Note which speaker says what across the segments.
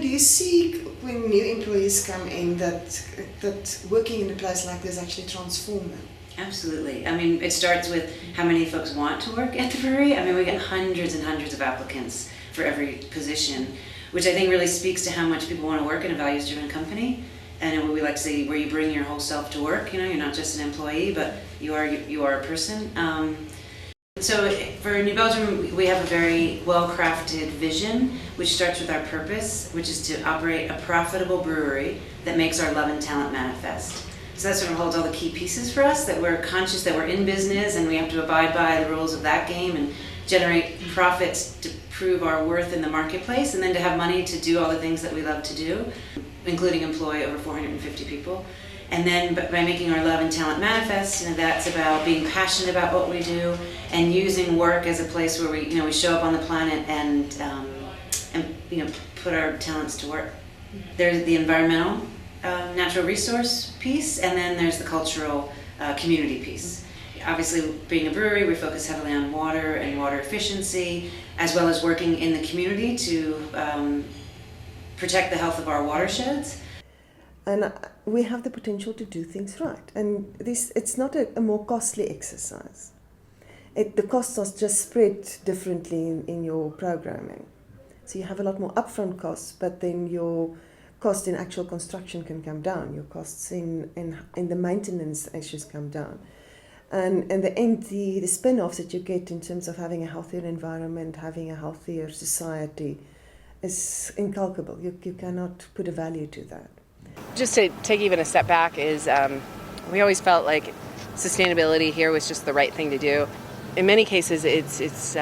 Speaker 1: do you see when new employees come in that working in a place like this actually transform them?
Speaker 2: Absolutely. I mean, it starts with how many folks want to work at the brewery. I mean, we get hundreds and hundreds of applicants for every position, which I think really speaks to how much people want to work in a values-driven company. And we like to say, where you bring your whole self to work. You know, you're not just an employee, but you are a person. So for New Belgium, we have a very well-crafted vision, which starts with our purpose, which is to operate a profitable brewery that makes our love and talent manifest. So that sort of holds all the key pieces for us, that we're conscious that we're in business and we have to abide by the rules of that game and generate profits to prove our worth in the marketplace, and then to have money to do all the things that we love to do, including employ over 450 people. And then by making our love and talent manifest, that's about being passionate about what we do and using work as a place where we show up on the planet and put our talents to work. There's the environmental, natural resource piece, and then there's the cultural community piece. Obviously, being a brewery, we focus heavily on water and water efficiency, as well as working in the community to protect the health of our watersheds.
Speaker 3: And we have the potential to do things right. And it's not a more costly exercise. The costs are just spread differently in your programming. So you have a lot more upfront costs, but then your cost in actual construction can come down. Your costs in the maintenance issues come down. And in the end, the spin-offs that you get in terms of having a healthier environment, having a healthier society, is incalculable. You cannot put a value to that.
Speaker 4: Just to take even a step back is we always felt like sustainability here was just the right thing to do. In many cases, it's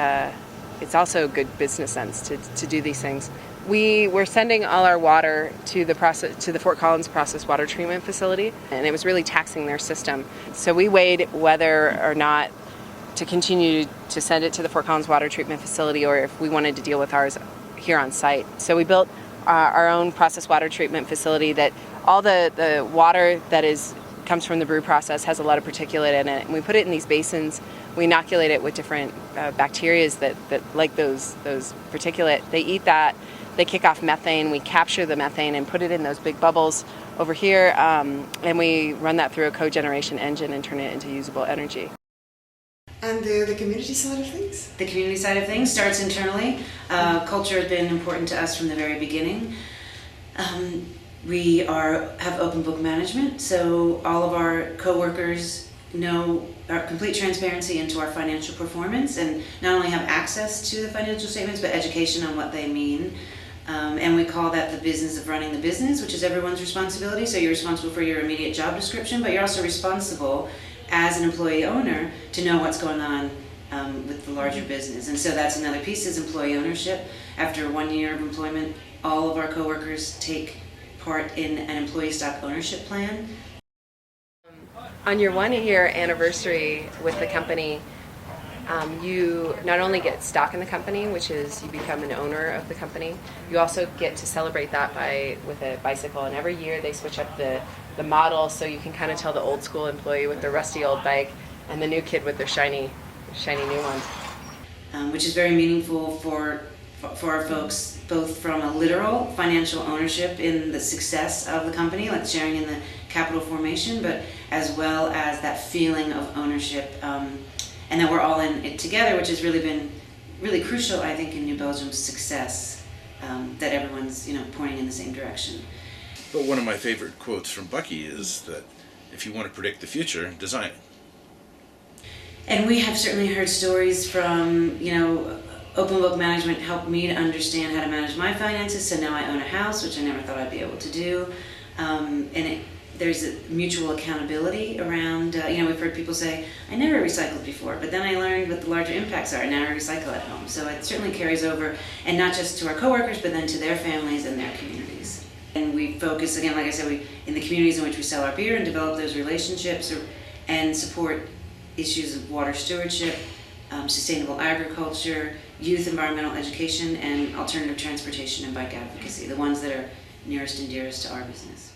Speaker 4: also good business sense to do these things. We were sending all our water to the Fort Collins process water treatment facility, and it was really taxing their system. So we weighed whether or not to continue to send it to the Fort Collins water treatment facility, or if we wanted to deal with ours here on site. So we built our own process water treatment facility that all the water that comes from the brew process has a lot of particulate in it, and we put it in these basins. We inoculate it with different bacteria that like those particulate. They eat that. They kick off methane. We capture the methane and put it in those big bubbles over here, and we run that through a cogeneration engine and turn it into usable energy.
Speaker 1: And the community side of things?
Speaker 2: The community side of things starts internally. Culture has been important to us from the very beginning. We have open book management, so all of our co-workers know our complete transparency into our financial performance, and not only have access to the financial statements, but education on what they mean. And we call that the business of running the business, which is everyone's responsibility. So you're responsible for your immediate job description, but you're also responsible as an employee owner to know what's going on with the larger business. And so that's another piece, is employee ownership. After 1 year of employment, all of our coworkers take part in an employee stock ownership plan.
Speaker 4: On your 1 year anniversary with the company, you not only get stock in the company, which is you become an owner of the company, you also get to celebrate that with a bicycle. And every year they switch up the model, so you can kind of tell the old school employee with their rusty old bike and the new kid with their shiny new one.
Speaker 2: Which is very meaningful for our folks, both from a literal financial ownership in the success of the company, like sharing in the capital formation, but as well as that feeling of ownership, and that we're all in it together, which has really been really crucial, I think, in New Belgium's success, that everyone's pointing in the same direction.
Speaker 5: But one of my favorite quotes from Bucky is that if you want to predict the future, design it.
Speaker 2: And we have certainly heard stories from, open book management helped me to understand how to manage my finances, so now I own a house, which I never thought I'd be able to do. There's a mutual accountability around, we've heard people say, I never recycled before, but then I learned what the larger impacts are, and now I recycle at home. So it certainly carries over, and not just to our coworkers, but then to their families and their communities. And we focus, again, like I said, in the communities in which we sell our beer and develop those relationships and support issues of water stewardship, sustainable agriculture, youth environmental education, and alternative transportation and bike advocacy, the ones that are nearest and dearest to our business.